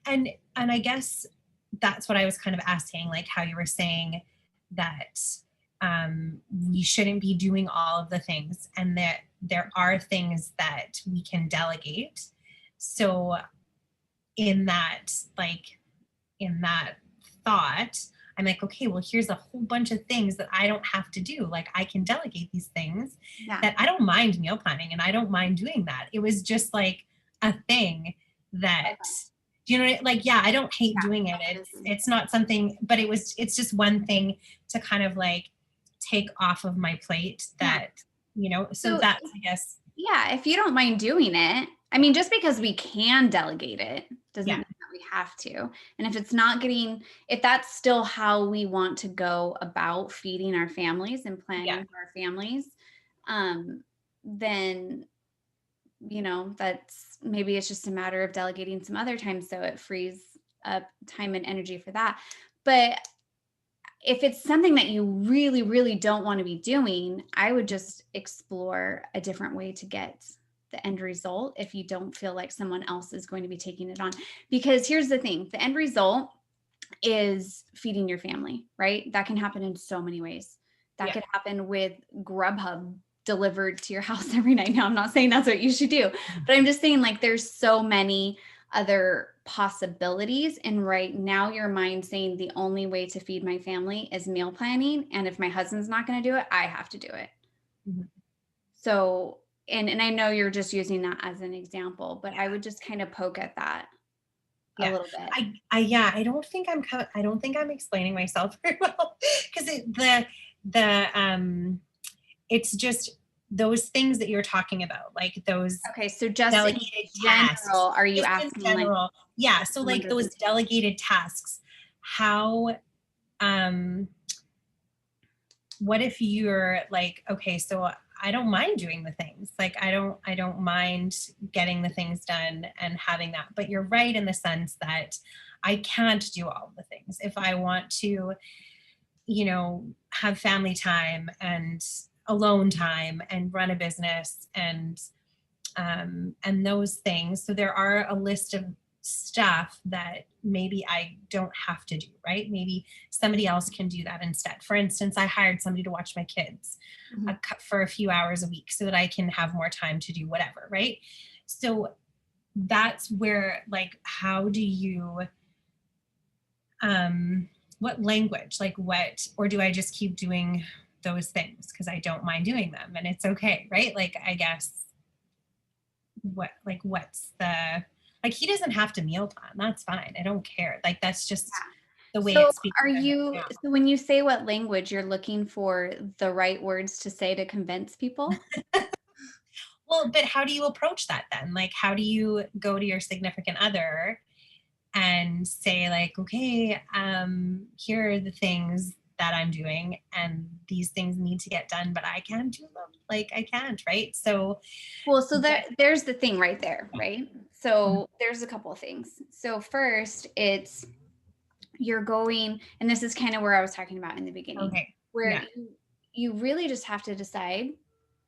And I guess that's what I was kind of asking, like how you were saying that we shouldn't be doing all of the things, and that there are things that we can delegate. So in that thought, I'm like, okay, well, here's a whole bunch of things that I don't have to do. Like I can delegate these things that I don't mind meal planning, and I don't mind doing that. It was just like a thing that, you know, like, I don't hate doing it. It's not something, but it's just one thing to kind of like take off of my plate that, you know, so that's, I guess. Yeah. If you don't mind doing it, I mean, just because we can delegate it doesn't mean that we have to. And if that's still how we want to go about feeding our families and planning for our families, then, you know, maybe it's just a matter of delegating some other time so it frees up time and energy for that. But if it's something that you really, really don't want to be doing, I would just explore a different way to get the end result if you don't feel like someone else is going to be taking it on. Because here's the thing, the end result is feeding your family, right? That can happen in so many ways. That could happen with Grubhub delivered to your house every night. Now, I'm not saying that's what you should do, but I'm just saying like there's so many other possibilities. And right now your mind saying the only way to feed my family is meal planning. And if my husband's not going to do it, I have to do it. So, and I know you're just using that as an example, but I would just kind of poke at that a little bit. I don't think I'm explaining myself very well, because it's just those things that you're talking about, like those. Okay, so just in general, tasks, are you asking? In general, like, so like those delegated tasks, how, what if you're like, okay, so I don't mind doing the things, like I don't mind getting the things done and having that, but you're right in the sense that I can't do all the things. If I want to, you know, have family time and alone time and run a business and those things. So there are a list of stuff that maybe I don't have to do, right? Maybe somebody else can do that instead. For instance, I hired somebody to watch my kids for a few hours a week so that I can have more time to do whatever, right? So that's where, like, how do you, what language, like what, or do I just keep doing those things because I don't mind doing them and it's okay, right? Like, I guess what's the, like, he doesn't have to meal plan. That's fine. I don't care. Like, that's just the way So it's being are done right you, now. so when you say what language, you're looking for the right words to say to convince people? Well, but how do you approach that then? Like, how do you go to your significant other and say, like, okay, here are the things that I'm doing, and these things need to get done, but I can't do them. Like, I can't, right? So, Well, so there's the thing right there, right? So there's a couple of things. So first, it's you're going, and this is kind of where I was talking about in the beginning, okay, where yeah, you really just have to decide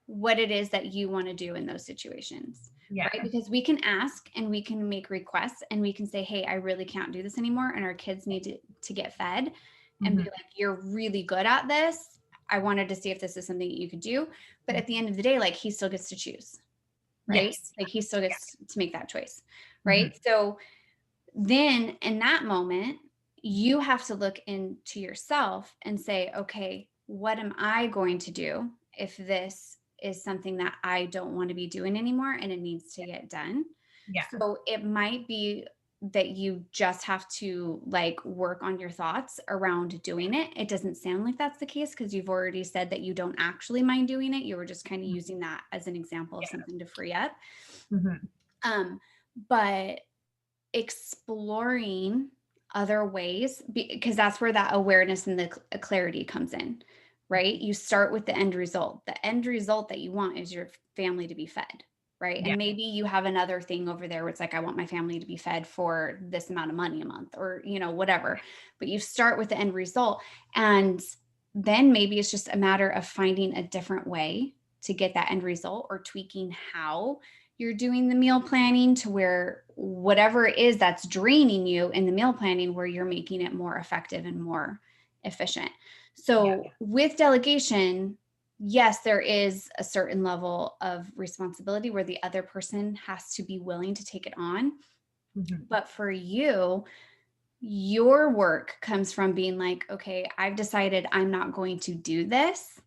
what it is that you want to do in those situations, yeah, right? Because we can ask and we can make requests and we can say, hey, I really can't do this anymore. And our kids need to get fed, and be like, you're really good at this. I wanted to see if this is something that you could do. But at the end of the day, like, he still gets to choose, right? yes, Like, he still gets to make that choice, Mhm. right? So then in that moment, you have to look into yourself and say, okay, what am I going to do if this is something that I don't want to be doing anymore and it needs to get done? yeah, So it might be that you just have to, like, work on your thoughts around doing it. It doesn't sound like that's the case because you've already said that you don't actually mind doing it. You were just kind of using that as an example of something to free up. Mhm. But exploring other ways, because that's where that awareness and the clarity comes in, right? You start with the end result. The end result that you want is your family to be fed, right? Yeah, And maybe you have another thing over there where it's like, I want my family to be fed for this amount of money a month, or, whatever. But you start with the end result. And then maybe it's just a matter of finding a different way to get that end result, or tweaking how you're doing the meal planning to where whatever it is that's draining you in the meal planning, where you're making it more effective and more efficient. So with delegation, yes, there is a certain level of responsibility where the other person has to be willing to take it on. But for you, your work comes from being like, okay, I've decided I'm not going to do this.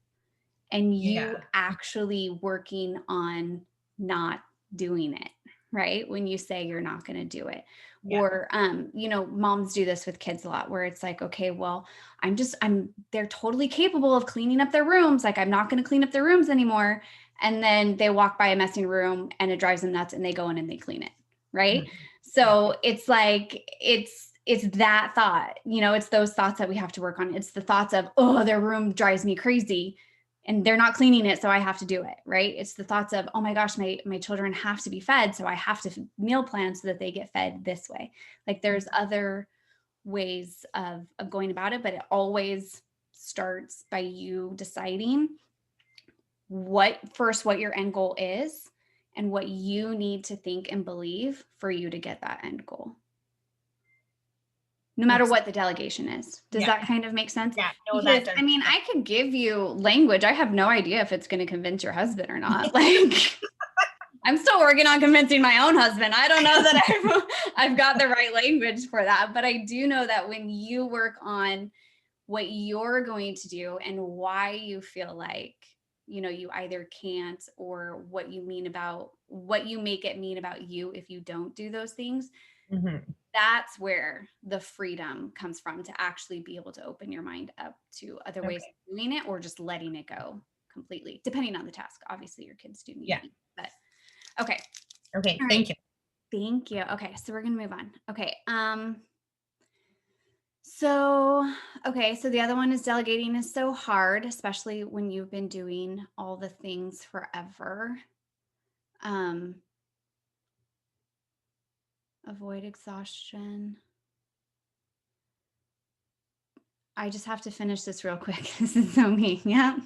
And you actually working on not doing it, right? When you say you're not going to do it. yeah, Or, moms do this with kids a lot, where it's like, okay, well, they're totally capable of cleaning up their rooms. Like, I'm not going to clean up their rooms anymore. And then they walk by a messy room and it drives them nuts and they go in and they clean it. Right. So it's like, it's that thought, it's those thoughts that we have to work on. It's the thoughts of, oh, their room drives me crazy and they're not cleaning it, so I have to do it, right? It's the thoughts of, oh my gosh, my children have to be fed, so I have to meal plan so that they get fed this way. Like, there's other ways of going about it, but it always starts by you deciding what your end goal is and what you need to think and believe for you to get that end goal. No matter what the delegation is. Does that kind of make sense? Yeah, no, Because, that does. I could give you language. I have no idea if it's going to convince your husband or not. Like, I'm still working on convincing my own husband. I don't know that I've got the right language for that, but I do know that when you work on what you're going to do and why you feel like, you either can't, or what you make it mean about you if you don't do those things, that's where the freedom comes from, to actually be able to open your mind up to other ways of doing it, or just letting it go completely, depending on the task. Obviously, your kids do need to eat, but okay. Okay, thank you. Thank you. Okay, so we're gonna move on. Okay. So the other one is delegating is so hard, especially when you've been doing all the things forever. Avoid exhaustion. I just have to finish this real quick. This is so me. Yeah.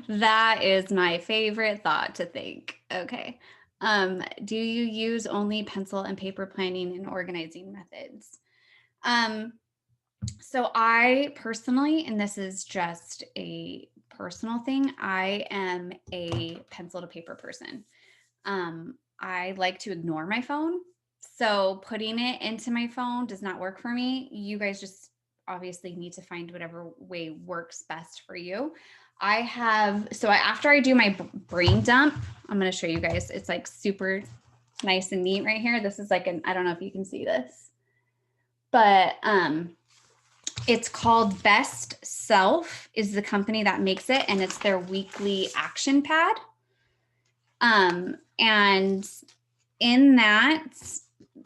That is my favorite thought to think. Okay. Do you use only pencil and paper planning and organizing methods? So I personally, and this is just a personal thing, I am a pencil to paper person. I like to ignore my phone. So putting it into my phone does not work for me. You guys just obviously need to find whatever way works best for you. After I do my brain dump, I'm going to show you guys. It's like super nice and neat right here. This is like I don't know if you can see this, but it's called Best Self is the company that makes it, and it's their weekly action pad. And in that,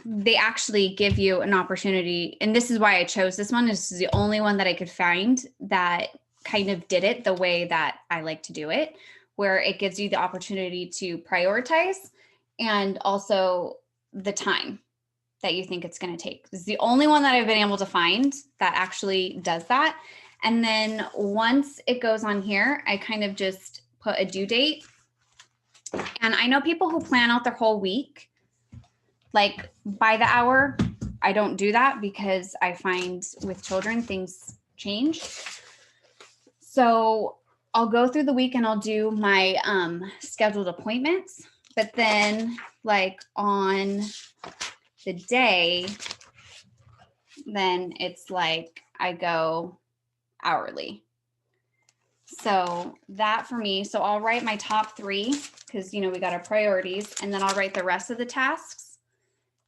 they actually give you an opportunity, and this is why I chose this one. This is the only one that I could find that kind of did it the way that I like to do it, where it gives you the opportunity to prioritize and also the time that you think it's going to take. This is the only one that I've been able to find that actually does that. And then once it goes on here, I kind of just put a due date. And I know people who plan out their whole week, like by the hour. I don't do that because I find with children, things change. So I'll go through the week and I'll do my scheduled appointments. But then like on the day, then it's like I go hourly. So that for me, so I'll write my top 3 because, we got our priorities, and then I'll write the rest of the tasks.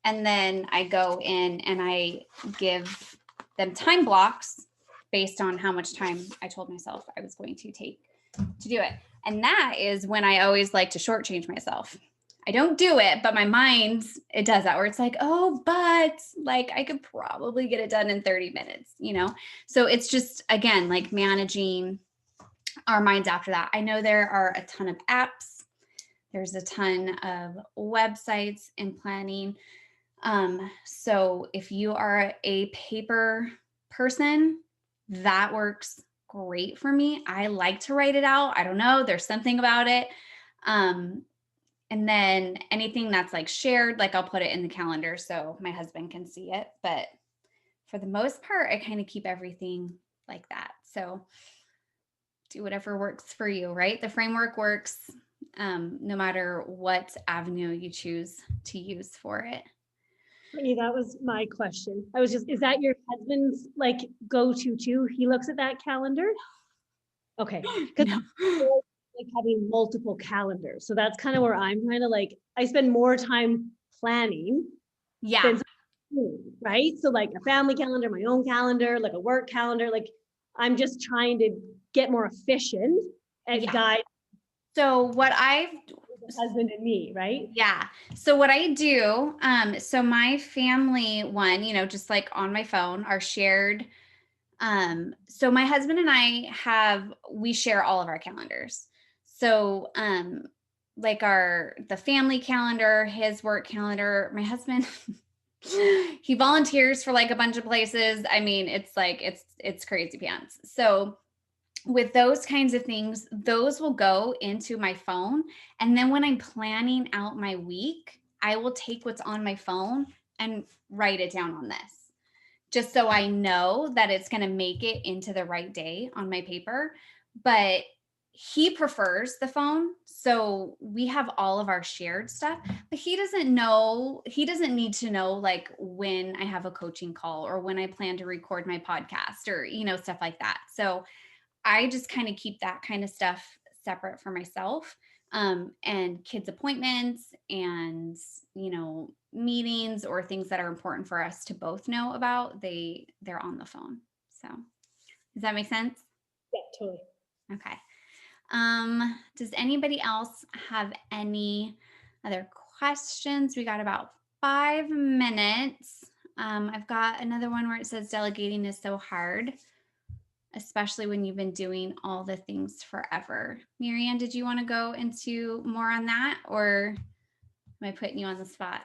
And then I go in and I give them time blocks based on how much time I told myself I was going to take to do it. And that is when I always like to shortchange myself. I don't do it, but my mind, it does that where it's like, oh, but like I could probably get it done in 30 minutes, So it's just, again, like managing our minds after that. I know there are a ton of apps. There's a ton of websites and planning. So if you are a paper person, that works great for me. I like to write it out. I don't know. There's something about it. And then anything that's like shared, like I'll put it in the calendar so my husband can see it. But for the most part, I kind of keep everything like that. So do whatever works for you, right? The framework works no matter what avenue you choose to use for it. Brittany, that was my question. Is that your husband's like go-to too? He looks at that calendar? Okay. Because like having multiple calendars. So that's kind of where I'm kind of like, I spend more time planning. Yeah. Right. So like a family calendar, my own calendar, like a work calendar, like I'm just trying to get more efficient and guide. So what husband and me, right? Yeah. So what I do, so my family one, just like on my phone, are shared. So my husband and I we share all of our calendars. So, like the family calendar, his work calendar, my husband, he volunteers for like a bunch of places. I mean, it's like, it's crazy pants. So with those kinds of things, those will go into my phone. And then when I'm planning out my week, I will take what's on my phone and write it down on this, just so I know that it's going to make it into the right day on my paper. But he prefers the phone. So we have all of our shared stuff, but he doesn't need to know like when I have a coaching call or when I plan to record my podcast or, stuff like that. So I just kind of keep that kind of stuff separate for myself, and kids' appointments and, meetings or things that are important for us to both know about, they're on the phone. So does that make sense? Yeah, totally. Okay. Does anybody else have any other questions? We got about 5 minutes. I've got another one where it says delegating is so hard, especially when you've been doing all the things forever. Marianne, did you want to go into more on that, or am I putting you on the spot?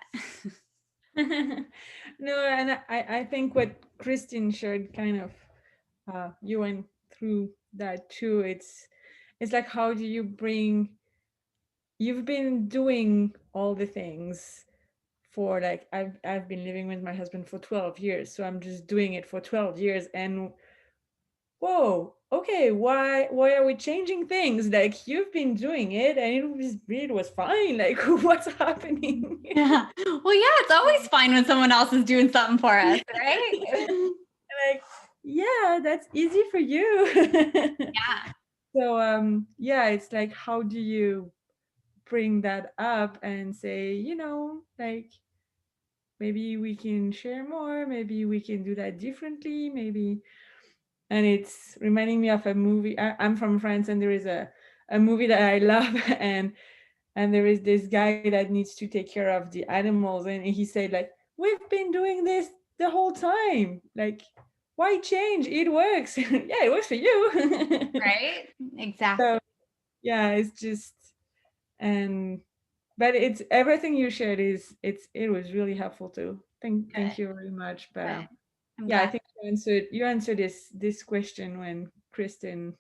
No, and I think what Christine shared kind of, you went through that too. It's like, how do you bring you've been doing all the things for like I've been living with my husband for 12 years, so I'm just doing it for 12 years, and whoa, okay, why are we changing things? Like, you've been doing it and it was fine. Like, what's happening? Yeah. Well, yeah, it's always fine when someone else is doing something for us, right? Like, yeah, that's easy for you. Yeah. So yeah, it's like, how do you bring that up and say, like, maybe we can share more, maybe we can do that differently, maybe. And it's reminding me of a movie. I'm from France, and there is a movie that I love, and there is this guy that needs to take care of the animals, and he said, like, we've been doing this the whole time. Like, why change? It works. Yeah, it works for you. Right? Exactly. So yeah, it's just, and but it's everything you shared it was really helpful too. Thank Good. you very much. But Good. I'm yeah, I glad. think you answered this question when Kristen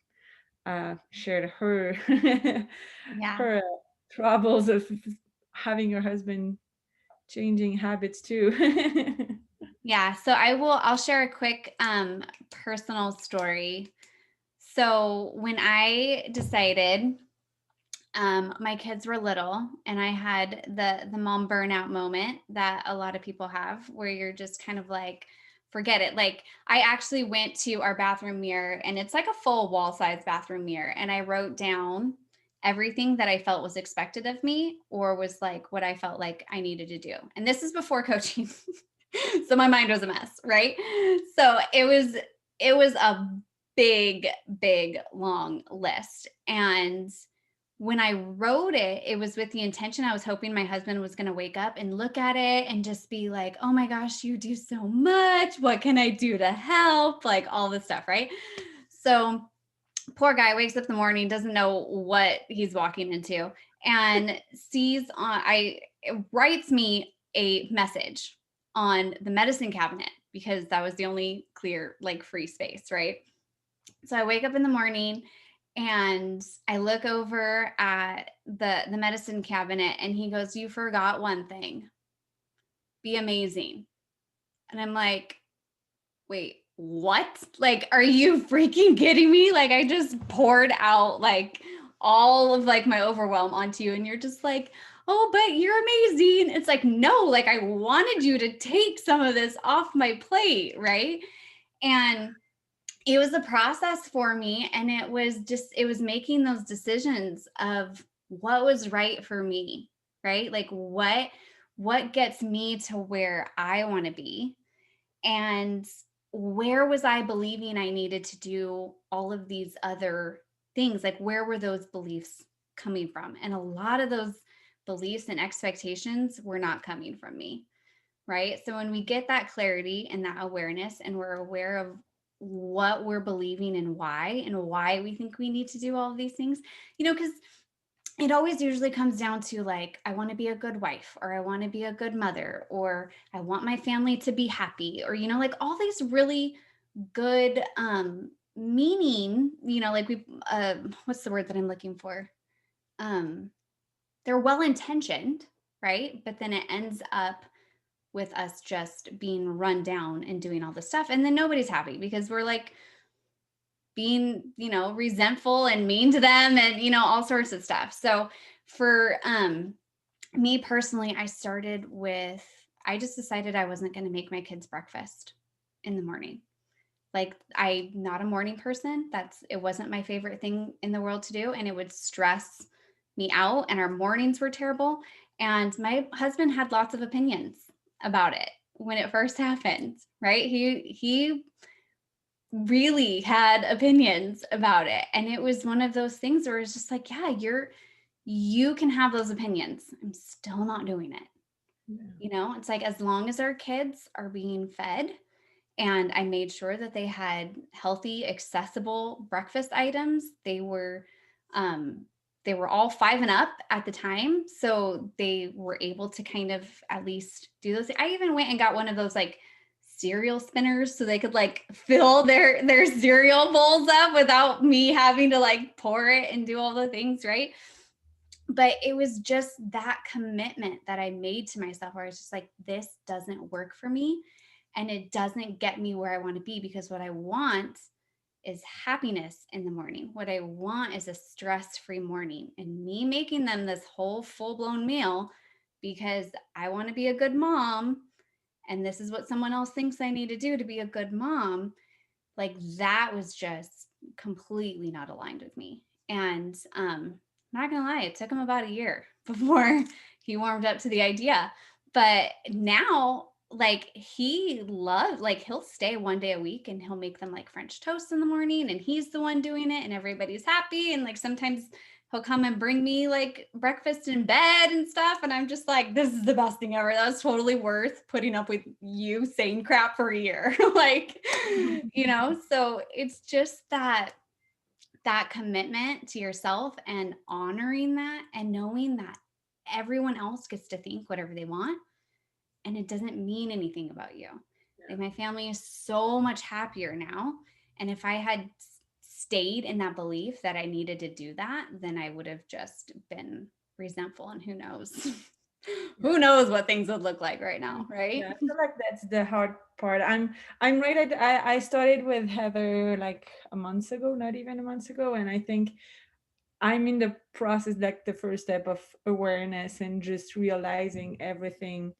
shared her Yeah. her troubles of having her husband changing habits too. Yeah. So I'll share a quick personal story. So when I decided, my kids were little, and I had the mom burnout moment that a lot of people have, where you're just kind of like, forget it. Like, I actually went to our bathroom mirror, and it's like a full wall size bathroom mirror, and I wrote down everything that I felt was expected of me, or was like what I felt like I needed to do. And this is before coaching. So my mind was a mess, right? So it was a big long list. And when I wrote it, it was with the intention, I was hoping my husband was going to wake up and look at it and just be like, oh my gosh, you do so much. What can I do to help? Like, all this stuff, right? So poor guy wakes up in the morning, doesn't know what he's walking into, and it writes me a message on the medicine cabinet, because that was the only clear, like, free space, right? So I wake up in the morning, and I look over at the medicine cabinet, and he goes, "You forgot one thing. Be amazing." And I'm like, "Wait, what? Like, are you freaking kidding me? Like, I just poured out like all of like my overwhelm onto you, and you're just like, oh, but you're amazing." It's like, no, like, I wanted you to take some of this off my plate, right? And it was a process for me, and it was making those decisions of what was right for me, right? Like, what gets me to where I want to be, and where was I believing I needed to do all of these other things? Like, where were those beliefs coming from? And a lot of those beliefs and expectations were not coming from me, right? So when we get that clarity and that awareness, and we're aware of what we're believing and why we think we need to do all of these things, because it always usually comes down to, like, I want to be a good wife, or I want to be a good mother, or I want my family to be happy, or, like, all these really good meaning, like, we what's the word that I'm looking for? Um they're well intentioned, right? But then it ends up with us just being run down and doing all this stuff, and then nobody's happy, because we're like being, resentful and mean to them, and, all sorts of stuff. So for me personally, I just decided I wasn't going to make my kids breakfast in the morning. Like, I'm not a morning person. It wasn't my favorite thing in the world to do, and it would stress me out, and our mornings were terrible. And my husband had lots of opinions about it when it first happened, right? He really had opinions about it. And it was one of those things where it's just like, yeah, you can have those opinions. I'm still not doing it. Yeah. It's like, as long as our kids are being fed, and I made sure that they had healthy, accessible breakfast items. They were all 5 and up at the time, so they were able to kind of at least do those. I even went and got one of those, like, cereal spinners, so they could, like, fill their cereal bowls up without me having to, like, pour it and do all the things, right? but it was just that commitment that I made to myself where I was just like, this doesn't work for me and it doesn't get me where I want to be, because what I want is happiness in the morning. What I want is a stress-free morning, and me making them this whole full-blown meal because I want to be a good mom. And this is what someone else thinks I need to do to be a good mom. Like that was just completely not aligned with me. And not gonna lie, it took him about a year before he warmed up to the idea. But now, like he loves, like he'll stay one day a week and he'll make them like French toast in the morning, and he's the one doing it and everybody's happy. And like sometimes he'll come and bring me like breakfast in bed and stuff. And I'm just like, this is the best thing ever. That was totally worth putting up with you saying crap for a year. Like, you know, so it's just that commitment to yourself and honoring that and knowing that everyone else gets to think whatever they want and it doesn't mean anything about you. Like my family is so much happier now. And if I had stayed in that belief that I needed to do that, then I would have just been resentful, and who knows? Who knows what things would look like right now, right? Yeah, I feel like that's the hard part. I'm right at I started with Heather like a month ago, not even a month ago, and I think I'm in the process, like the first step of awareness and just realizing everything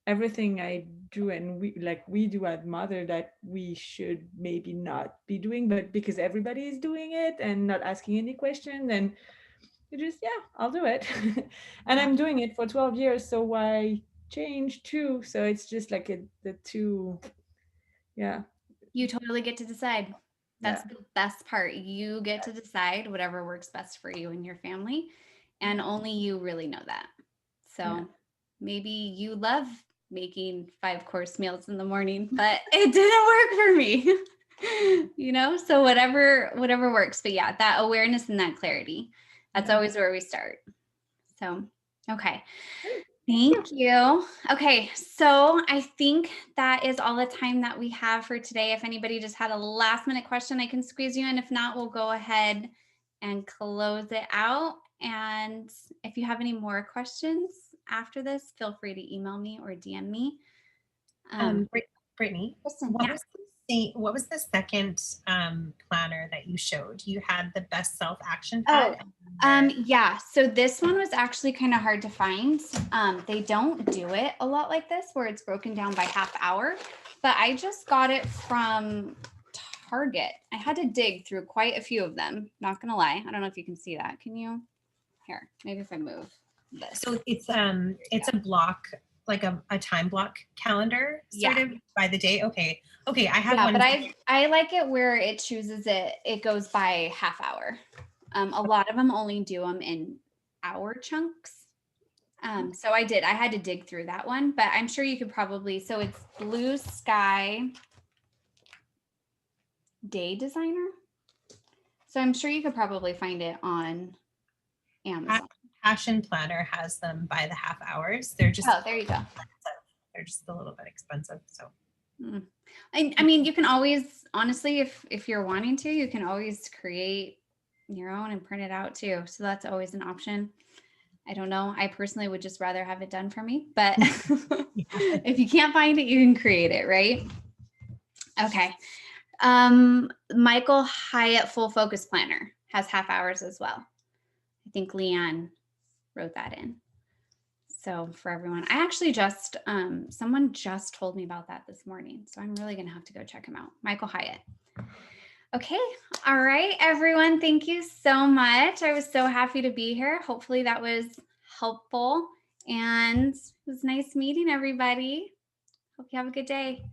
I do and we do at Mother that we should maybe not be doing, but because everybody is doing it and not asking any question, then you just, yeah, I'll do it. And I'm doing it for 12 years, so why change too? So it's just like the two, yeah. You totally get to decide. That's Yeah. the best part. You get to decide whatever works best for you and your family, and only you really know that. So Yeah. maybe you love making 5-course meals in the morning, but it didn't work for me. You know, so whatever works. But yeah, that awareness and that clarity, that's always where we start. So, okay. Thank you. Okay, so I think that is all the time that we have for today. If anybody just had a last minute question, I can squeeze you in. If not, we'll go ahead and close it out. And if you have any more questions after this, feel free to email me or DM me. Brittany, Kristen, what yeah. what was the second planner that you showed? You had the best self action Oh, pad. yeah. So this one was actually kind of hard to find. They don't do it a lot like this where it's broken down by half hour, but I just got it from Target. I had to dig through quite a few of them. Not gonna lie. I don't know if you can see that. Can you? Here, maybe if I move this. So it's a block, like a time block calendar sort of by the day. Okay. I have one. But I like it where it chooses it. It goes by half hour. A lot of them only do them in hour chunks. So I had to dig through that one, but I'm sure you could probably, so it's Blue Sky Day Designer. So I'm sure you could probably find it on Amazon. Passion Planner has them by the half hours. They're just, there you go. They're just a little bit expensive. So I mean, you can always, honestly, if you're wanting to, you can always create your own and print it out too. So that's always an option. I don't know. I personally would just rather have it done for me, but if you can't find it, you can create it, right? Okay. Michael Hyatt Full Focus Planner has half hours as well. I think Leanne wrote that in. So for everyone, I actually just, someone just told me about that this morning. So I'm really going to have to go check him out. Michael Hyatt. Okay. All right, everyone. Thank you so much. I was so happy to be here. Hopefully that was helpful, and it was nice meeting everybody. Hope you have a good day.